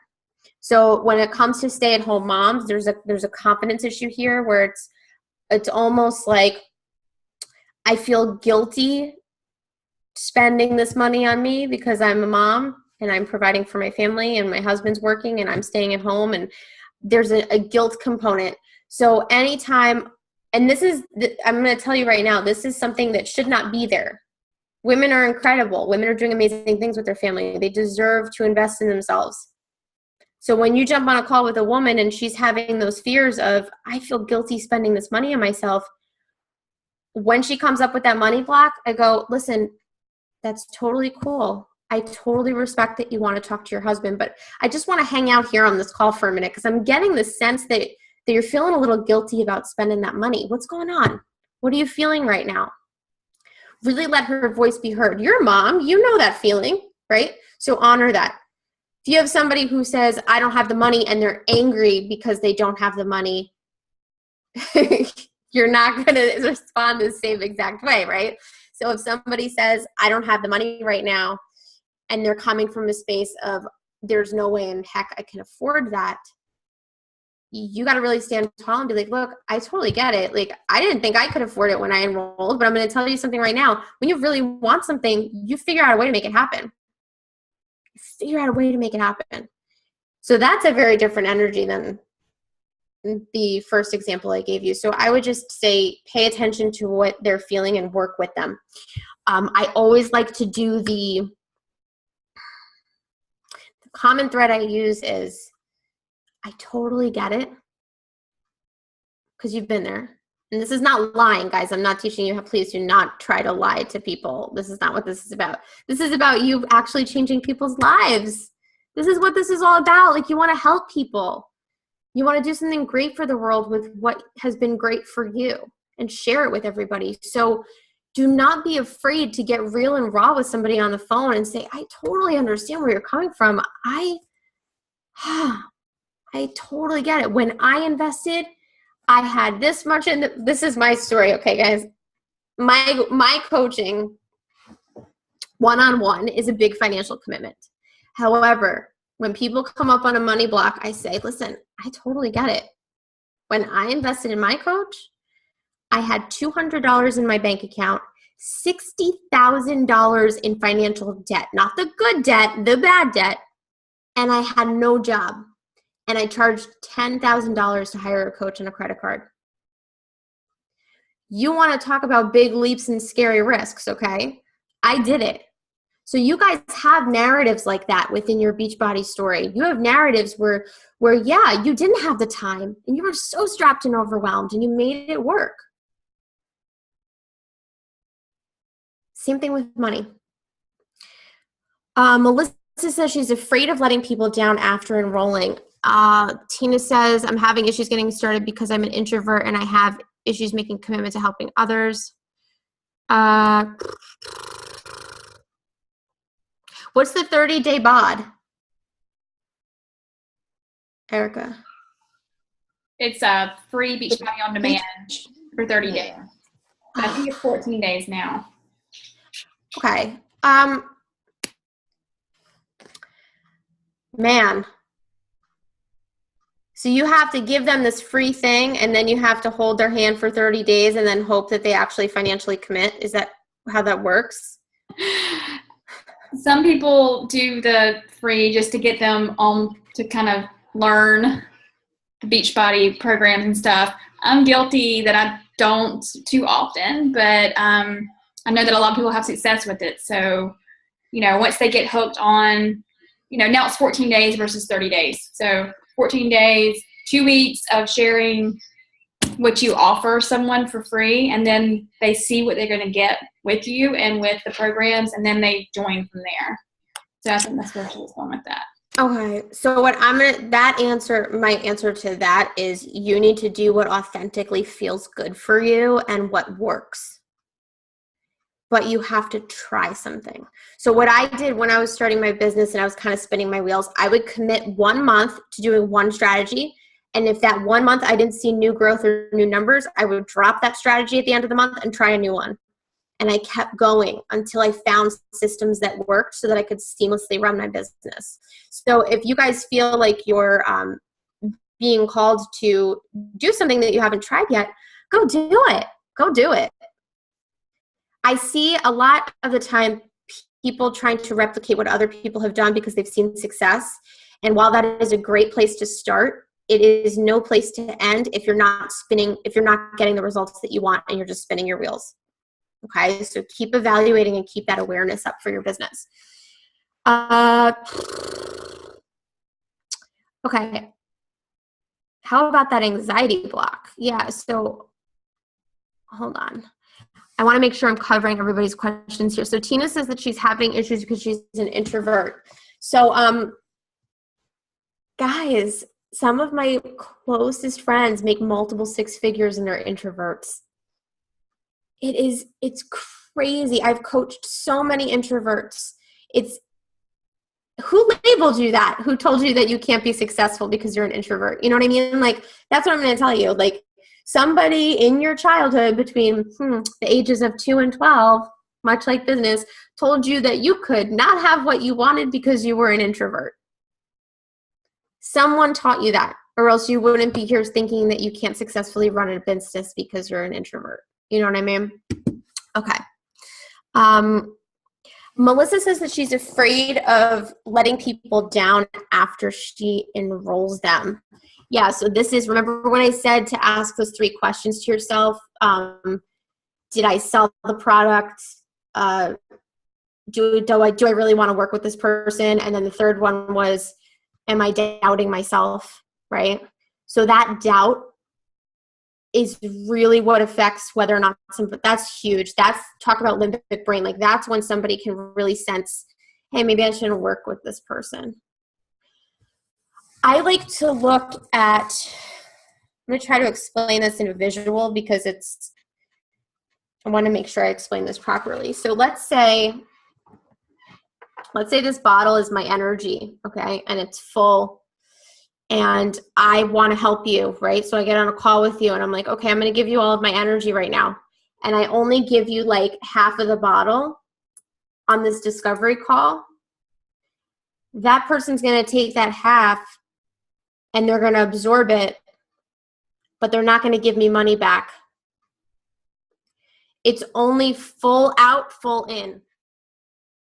So when it comes to stay-at-home moms, there's a confidence issue here where it's almost like I feel guilty spending this money on me because I'm a mom and I'm providing for my family and my husband's working and I'm staying at home, and there's a guilt component. So anytime, and this is, I'm going to tell you right now, this is something that should not be there. Women are incredible. Women are doing amazing things with their family. They deserve to invest in themselves. So when you jump on a call with a woman and she's having those fears of, I feel guilty spending this money on myself, when she comes up with that money block, I go, listen, that's totally cool. I totally respect that you want to talk to your husband, but I just want to hang out here on this call for a minute because I'm getting the sense that you're feeling a little guilty about spending that money. What's going on? What are you feeling right now? Really let her voice be heard. You're a mom. You know that feeling, right? So honor that. If you have somebody who says, I don't have the money, and they're angry because they don't have the money, you're not going to respond the same exact way, right? So if somebody says, I don't have the money right now, and they're coming from a space of, there's no way in heck I can afford that, you got to really stand tall and be like, look, I totally get it. Like, I didn't think I could afford it when I enrolled, but I'm going to tell you something right now. When you really want something, you figure out a way to make it happen. Figure out a way to make it happen. So that's a very different energy than the first example I gave you. So I would just say, pay attention to what they're feeling and work with them. I always like to do the common thread I use is, I totally get it, because you've been there. And this is not lying, guys. I'm not teaching you how, please do not try to lie to people. This is not what this is about. This is about you actually changing people's lives. This is what this is all about. Like, you want to help people. You want to do something great for the world with what has been great for you and share it with everybody. So do not be afraid to get real and raw with somebody on the phone and say, I totally understand where you're coming from. I totally get it. When I invested, I had this much in this is my story, okay, guys. My coaching one-on-one is a big financial commitment. However, when people come up on a money block, I say, listen, I totally get it. When I invested in my coach, I had $200 in my bank account, $60,000 in financial debt, not the good debt, the bad debt, and I had no job. And I charged $10,000 to hire a coach and a credit card. You want to talk about big leaps and scary risks, okay? I did it. So you guys have narratives like that within your Beachbody story. You have narratives where yeah, you didn't have the time and you were so strapped and overwhelmed and you made it work. Same thing with money. Melissa says she's afraid of letting people down after enrolling. Tina says, I'm having issues getting started because I'm an introvert and I have issues making commitment to helping others. What's the 30-day bod? Erica. It's a free Beachbody on demand for 30 days. I think it's 14 days now. Okay. Man. So you have to give them this free thing and then you have to hold their hand for 30 days and then hope that they actually financially commit. Is that how that works? Some people do the free just to get them to kind of learn the Beachbody programs and stuff. I'm guilty that I don't too often, but I know that a lot of people have success with it. So, once they get hooked on, now it's 14 days versus 30 days. So 14 days, 2 weeks of sharing what you offer someone for free, and then they see what they're going to get with you and with the programs, and then they join from there. So I think that's where she was going with that. Okay, so my answer to that is you need to do what authentically feels good for you and what works. But you have to try something. So what I did when I was starting my business and I was kind of spinning my wheels, I would commit 1 month to doing one strategy. And if that 1 month I didn't see new growth or new numbers, I would drop that strategy at the end of the month and try a new one. And I kept going until I found systems that worked so that I could seamlessly run my business. So if you guys feel like you're being called to do something that you haven't tried yet, go do it. Go do it. I see a lot of the time people trying to replicate what other people have done because they've seen success. And while that is a great place to start, it is no place to end if you're not getting the results that you want and you're just spinning your wheels. Okay, so keep evaluating and keep that awareness up for your business. Okay, how about that anxiety block? Yeah, so hold on. I want to make sure I'm covering everybody's questions here. So Tina says that she's having issues because she's an introvert. So guys, some of my closest friends make multiple six figures and they're introverts. It's crazy. I've coached so many introverts. Who labeled you that? Who told you that you can't be successful because you're an introvert? You know what I mean? Like, that's what I'm going to tell you. Like, somebody in your childhood between the ages of 2 and 12, much like business, told you that you could not have what you wanted because you were an introvert. Someone taught you that, or else you wouldn't be here thinking that you can't successfully run a business because you're an introvert. You know what I mean? Okay. Melissa says that she's afraid of letting people down after she enrolls them. Yeah, so this is, remember when I said to ask those 3 questions to yourself? Did I sell the product? Do I really want to work with this person? And then the third one was, am I doubting myself, right? So that doubt is really what affects whether or not that's huge. That's talk about limbic brain. Like that's when somebody can really sense, hey, maybe I shouldn't work with this person. I like to look at, I'm going to try to explain this in a visual because I want to make sure I explain this properly. So let's say this bottle is my energy, okay, and it's full, and I want to help you, right? So I get on a call with you, and I'm like, okay, I'm going to give you all of my energy right now, and I only give you like half of the bottle on this discovery call. That person's going to take that half, and they're going to absorb it, but they're not going to give me money back. It's only full out, full in.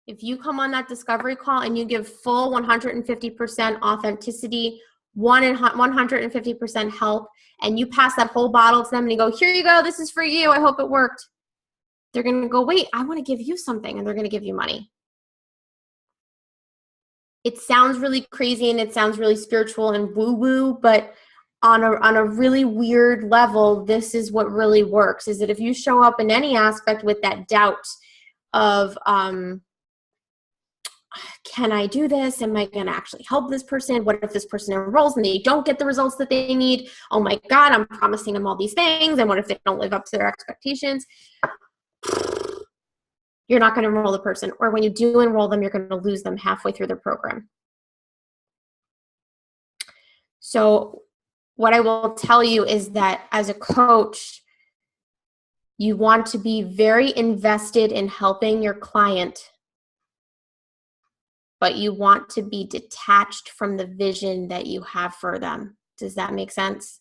If you come on that discovery call and you give full 150% authenticity, 150% help, and you pass that whole bottle to them and you go, here you go, this is for you, I hope it worked. They're going to go, wait, I want to give you something, and they're going to give you money. It sounds really crazy and it sounds really spiritual and woo-woo, but on a really weird level, this is what really works, is that if you show up in any aspect with that doubt of, can I do this? Am I going to actually help this person? What if this person enrolls and they don't get the results that they need? Oh my God, I'm promising them all these things. And what if they don't live up to their expectations? You're not going to enroll the person. Or when you do enroll them, you're going to lose them halfway through their program. So what I will tell you is that as a coach, you want to be very invested in helping your client, but you want to be detached from the vision that you have for them. Does that make sense?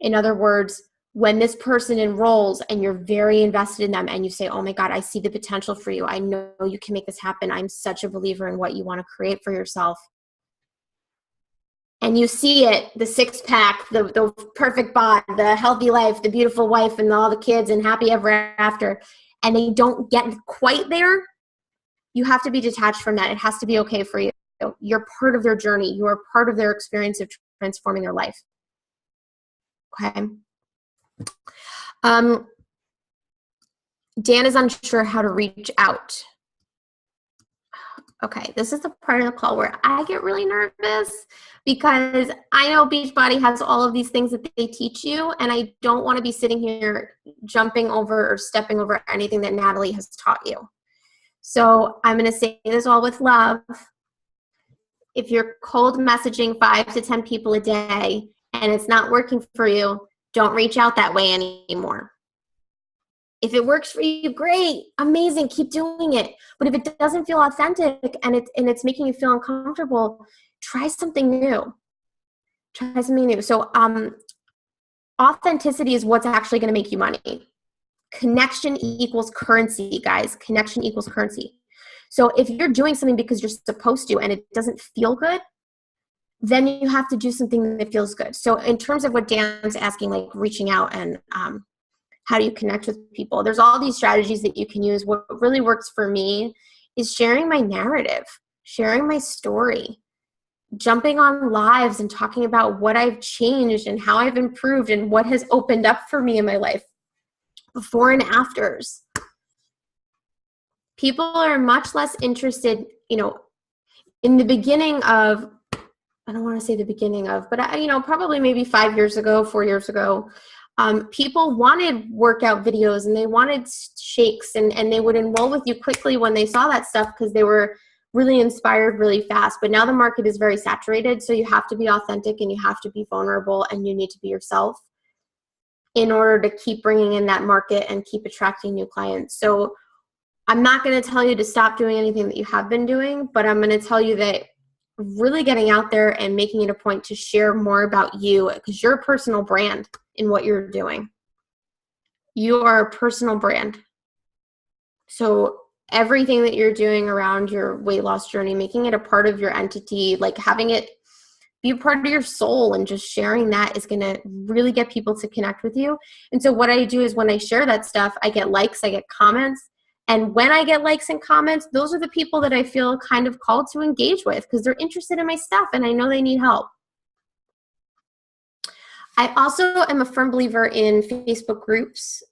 In other words, when this person enrolls and you're very invested in them and you say, oh my God, I see the potential for you. I know you can make this happen. I'm such a believer in what you want to create for yourself. And you see it, the six-pack, the perfect bod, the healthy life, the beautiful wife and all the kids and happy ever after, and they don't get quite there, you have to be detached from that. It has to be okay for you. You're part of their journey. You are part of their experience of transforming their life. Okay. Dan is unsure how to reach out. Okay, this is the part of the call where I get really nervous because I know Beachbody has all of these things that they teach you, and I don't want to be sitting here jumping over or stepping over anything that Natalie has taught you. So I'm going to say this all with love. If you're cold messaging 5 to 10 people a day and it's not working for you, don't reach out that way anymore. If it works for you, great, amazing, keep doing it. But if it doesn't feel authentic and it's making you feel uncomfortable, try something new. Try something new. So authenticity is what's actually going to make you money. Connection equals currency, guys. Connection equals currency. So if you're doing something because you're supposed to and it doesn't feel good, then you have to do something that feels good. So in terms of what Dan's asking, like reaching out and how do you connect with people, there's all these strategies that you can use. What really works for me is sharing my narrative, sharing my story, jumping on lives and talking about what I've changed and how I've improved and what has opened up for me in my life. Before and afters. People are much less interested, in the beginning of, I don't want to say the beginning of, but probably maybe 5 years ago, 4 years ago, people wanted workout videos and they wanted shakes and they would enroll with you quickly when they saw that stuff because they were really inspired really fast. But now the market is very saturated, so you have to be authentic and you have to be vulnerable and you need to be yourself in order to keep bringing in that market and keep attracting new clients. So I'm not going to tell you to stop doing anything that you have been doing, but I'm going to tell you that really getting out there and making it a point to share more about you, because you're a personal brand in what you're doing. You are a personal brand. So everything that you're doing around your weight loss journey, making it a part of your entity, like having it be a part of your soul and just sharing that is going to really get people to connect with you. And so what I do is when I share that stuff, I get likes, I get comments. And when I get likes and comments, those are the people that I feel kind of called to engage with because they're interested in my stuff and I know they need help. I also am a firm believer in Facebook groups.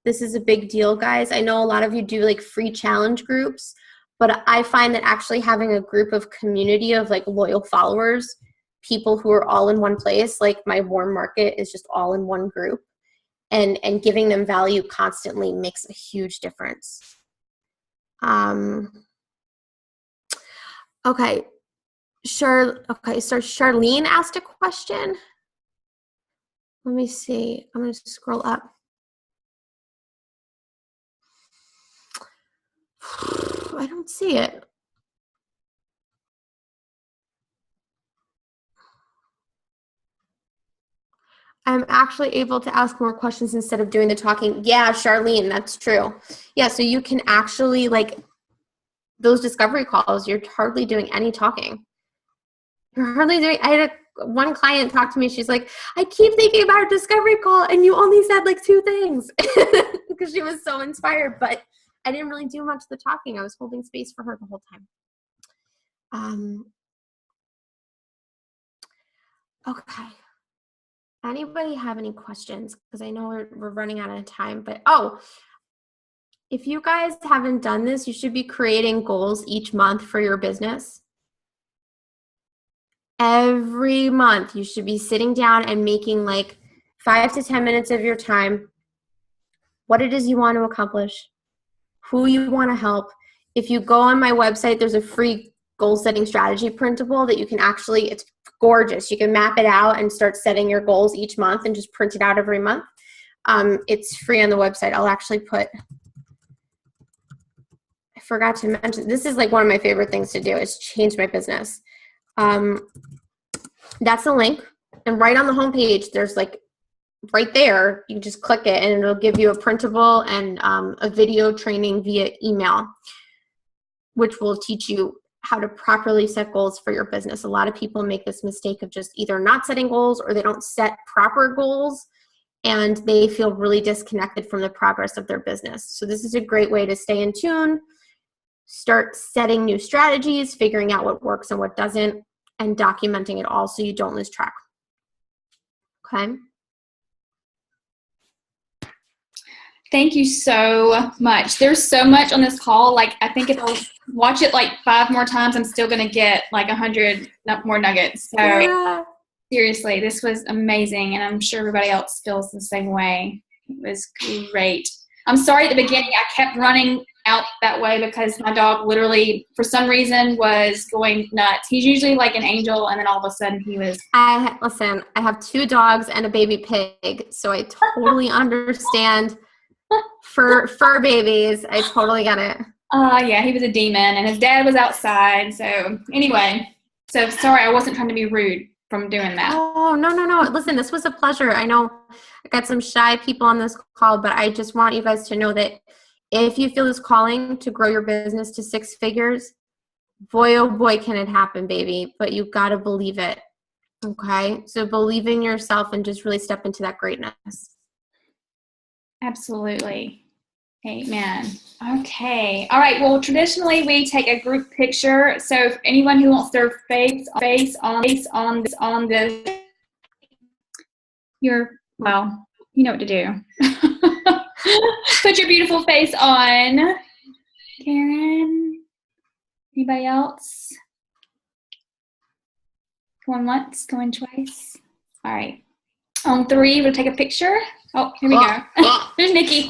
This is a big deal, guys. I know a lot of you do like free challenge groups, but I find that actually having a group of community of like loyal followers, people who are all in one place, like my warm market is just all in one group, and giving them value constantly makes a huge difference. Okay. So Charlene asked a question. Let me see. I'm going to scroll up. I don't see it. I'm actually able to ask more questions instead of doing the talking. Yeah, Charlene, that's true. Yeah, so you can actually, like, those discovery calls, you're hardly doing any talking. You're hardly doing, I had one client talk to me, she's like, I keep thinking about a discovery call and you only said like 2 things because she was so inspired, but I didn't really do much of the talking. I was holding space for her the whole time. Okay. Anybody have any questions? Because I know we're running out of time, but if you guys haven't done this, you should be creating goals each month for your business. Every month, you should be sitting down and making like 5 to 10 minutes of your time, what it is you want to accomplish, who you want to help. If you go on my website, there's a free goal setting strategy printable that you can actually, it's gorgeous. You can map it out and start setting your goals each month and just print it out every month. It's free on the website. I'll actually put, I forgot to mention, this is like one of my favorite things to do is change my business. That's the link. And right on the homepage, there's like, right there, you just click it and it'll give you a printable and a video training via email, which will teach you how to properly set goals for your business. A lot of people make this mistake of just either not setting goals or they don't set proper goals and they feel really disconnected from the progress of their business. So this is a great way to stay in tune, start setting new strategies, figuring out what works and what doesn't, and documenting it all so you don't lose track. Okay. Thank you so much. There's so much on this call. Like, I think if I watch it like 5 more times, I'm still going to get like 100 more nuggets. So yeah. Seriously, this was amazing. And I'm sure everybody else feels the same way. It was great. I'm sorry at the beginning, I kept running out that way because my dog literally, for some reason, was going nuts. He's usually like an angel, and then all of a sudden he was. Listen, I have 2 dogs and a baby pig, so I totally understand. For fur babies, I totally get it. Yeah, he was a demon, and his dad was outside. So anyway, so sorry, I wasn't trying to be rude from doing that. Oh, no. Listen, this was a pleasure. I know I got some shy people on this call, but I just want you guys to know that if you feel this calling to grow your business to 6 figures, boy, oh boy, can it happen, baby. But you got to believe it. Okay? So believe in yourself and just really step into that greatness. Absolutely. Amen. Okay. All right. Well, traditionally we take a group picture. So if anyone who wants their face on the well, you know what to do. Put your beautiful face on. Karen. Anybody else? Going once, going twice. All right. On 3, we'll take a picture. Oh, here we go. There's Nikki.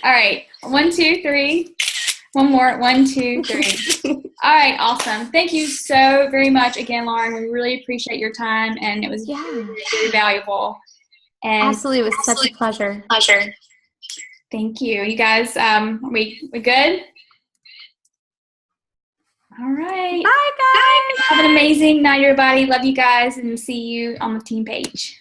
All right. 1, 2, 3. One more. 1, 2, 3. All right. Awesome. Thank you so very much again, Lauren. We really appreciate your time, and it was very valuable. And absolutely, it was such a pleasure. Thank you. You guys, we good? All right. Bye, guys. Have an amazing night, everybody. Love you guys, and see you on the team page.